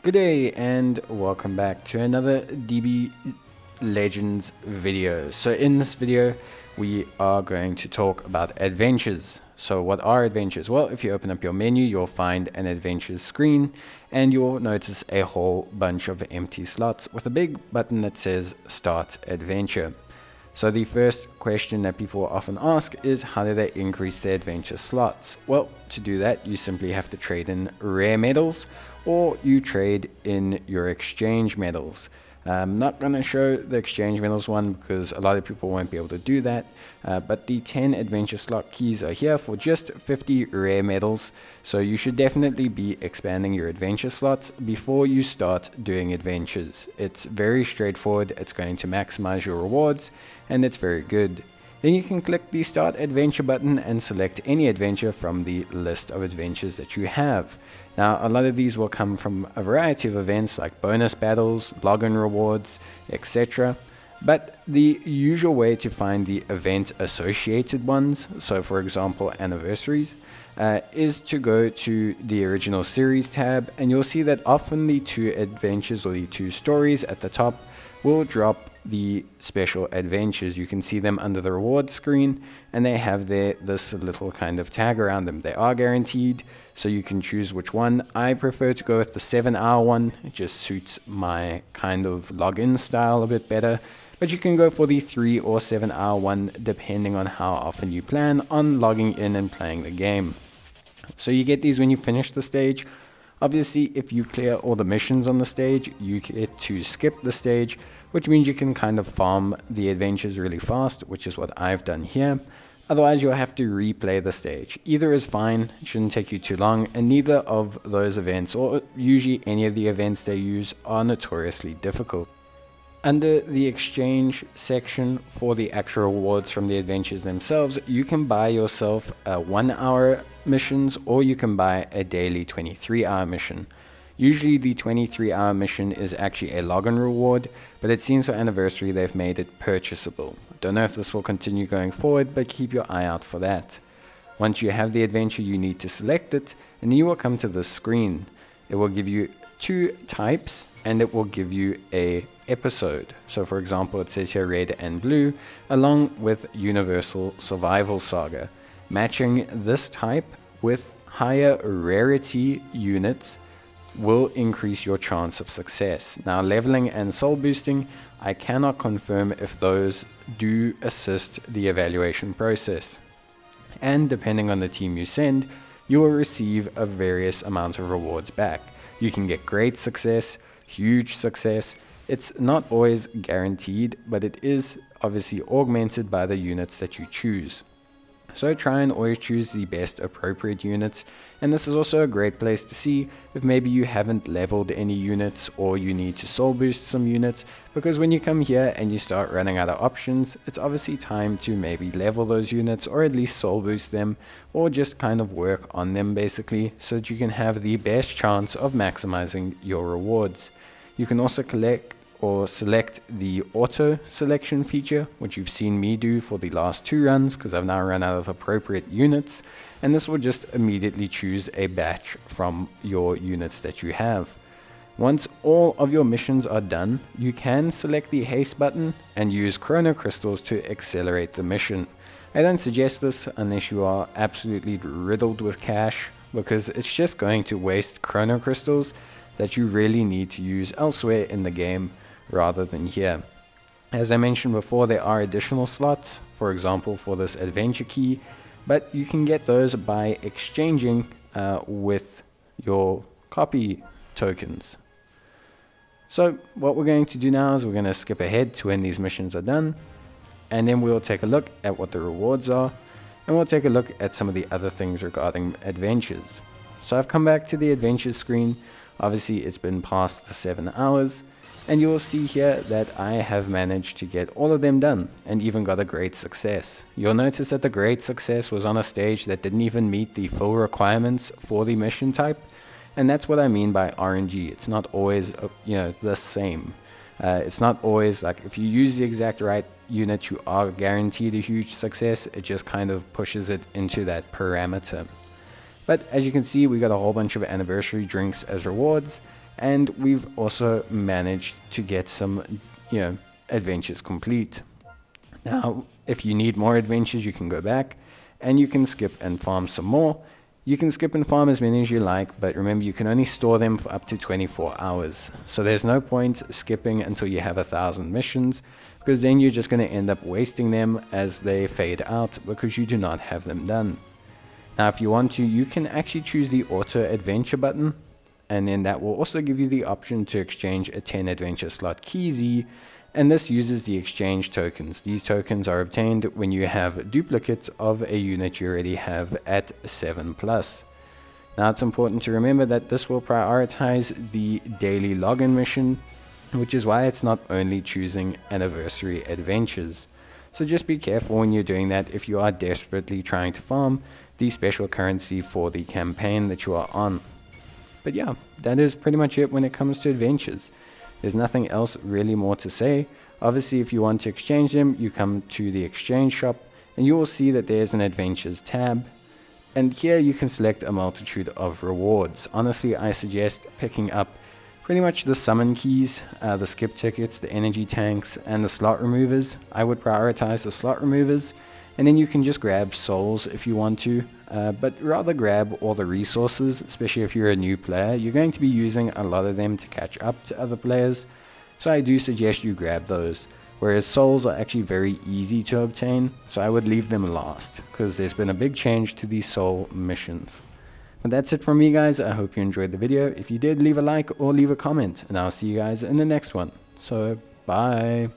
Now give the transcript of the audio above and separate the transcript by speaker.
Speaker 1: Good day and welcome back to another DB Legends video. So in this video we are going to talk about adventures. So what are adventures? Well, if you open up your menu, you'll find an adventures screen and you'll notice a whole bunch of empty slots with a big button that says start adventure. So the first question that people often ask is, how do they increase their adventure slots? Well, to do that, you simply have to trade in rare medals, or you trade in your exchange medals. I'm not going to show the exchange medals one because a lot of people won't be able to do that, but the 10 adventure slot keys are here for just 50 rare medals, so you should definitely be expanding your adventure slots before you start doing adventures. It's very straightforward, it's going to maximize your rewards, and it's very good. Then you can click the Start Adventure button and select any adventure from the list of adventures that you have. Now, a lot of these will come from a variety of events like bonus battles, login rewards, etc. But the usual way to find the event associated ones, so for example anniversaries, is to go to the original series tab, and you'll see that often the two adventures or the two stories at the top will drop the special adventures. You can see them under the reward screen, and they have this little kind of tag around them. They are guaranteed, so you can choose which one. I prefer to go with the 7-hour one. It just suits my kind of login style a bit better, but you can go for the 3 or 7-hour one depending on how often you plan on logging in and playing the game. So you get these when you finish the stage. Obviously, if you clear all the missions on the stage, you get to skip the stage, which means you can kind of farm the adventures really fast, which is what I've done here. Otherwise, you'll have to replay the stage. Either is fine, it shouldn't take you too long, and neither of those events, or usually any of the events they use, are notoriously difficult. Under the exchange section for the actual rewards from the adventures themselves, you can buy yourself a 1-hour missions, or you can buy a daily 23-hour mission. Usually the 23-hour mission is actually a login reward, but it seems for anniversary they've made it purchasable. Don't know if this will continue going forward, but keep your eye out for that. Once you have the adventure, you need to select it, and then you will come to this screen. It will give you two types, and it will give you a episode. So for example, it says here red and blue, along with Universal Survival Saga. Matching this type with higher rarity units will increase your chance of success. Now, leveling and soul boosting, I cannot confirm if those do assist the evaluation process. And depending on the team you send, you will receive a various amount of rewards back. You can get great success, huge success. It's not always guaranteed, but it is obviously augmented by the units that you choose. So try and always choose the best appropriate units, and this is also a great place to see if maybe you haven't leveled any units or you need to soul boost some units, because when you come here and you start running out of options, it's obviously time to maybe level those units or at least soul boost them, or just kind of work on them basically, so that you can have the best chance of maximizing your rewards. You can also collect or select the auto selection feature, which you've seen me do for the last 2 runs because I've now run out of appropriate units, and this will just immediately choose a batch from your units that you have. Once all of your missions are done, you can select the haste button and use chrono crystals to accelerate the mission. I don't suggest this unless you are absolutely riddled with cash, because it's just going to waste chrono crystals that you really need to use elsewhere in the game rather than here. As I mentioned before, there are additional slots, for example for this adventure key, but you can get those by exchanging with your copy tokens. So what we're going to do now is we're going to skip ahead to when these missions are done, and then we'll take a look at what the rewards are, and we'll take a look at some of the other things regarding adventures. So I've come back to the adventures screen. Obviously it's been past the 7 hours, and you will see here that I have managed to get all of them done and even got a great success. You'll notice that the great success was on a stage that didn't even meet the full requirements for the mission type, and that's what I mean by RNG. It's not always the same. It's not always like if you use the exact right unit you are guaranteed a huge success. It just kind of pushes it into that parameter. But as you can see, we got a whole bunch of anniversary drinks as rewards, and we've also managed to get some, adventures complete. Now, if you need more adventures, you can go back and you can skip and farm some more. You can skip and farm as many as you like, but remember, you can only store them for up to 24 hours. So there's no point skipping until you have 1,000 missions, because then you're just going to end up wasting them as they fade out because you do not have them done. Now, if you want to, you can actually choose the auto adventure button, and then that will also give you the option to exchange a 10 adventure slot key Z, and this uses the exchange tokens. These tokens are obtained when you have duplicates of a unit you already have at 7+. Now, it's important to remember that this will prioritize the daily login mission, which is why it's not only choosing anniversary adventures. So just be careful when you're doing that if you are desperately trying to farm the special currency for the campaign that you are on. But yeah, that is pretty much it when it comes to adventures. There's nothing else really more to say. Obviously, if you want to exchange them, you come to the exchange shop and you will see that there's an adventures tab. And here you can select a multitude of rewards. Honestly, I suggest picking up pretty much the summon keys, the skip tickets, the energy tanks, and the slot removers. I would prioritize the slot removers, and then you can just grab souls if you want to, but rather grab all the resources, especially if you're a new player. You're going to be using a lot of them to catch up to other players, so I do suggest you grab those. Whereas souls are actually very easy to obtain, so I would leave them last, because there's been a big change to these soul missions. But that's it from me, guys. I hope you enjoyed the video. If you did, leave a like or leave a comment, and I'll see you guys in the next one. So, bye.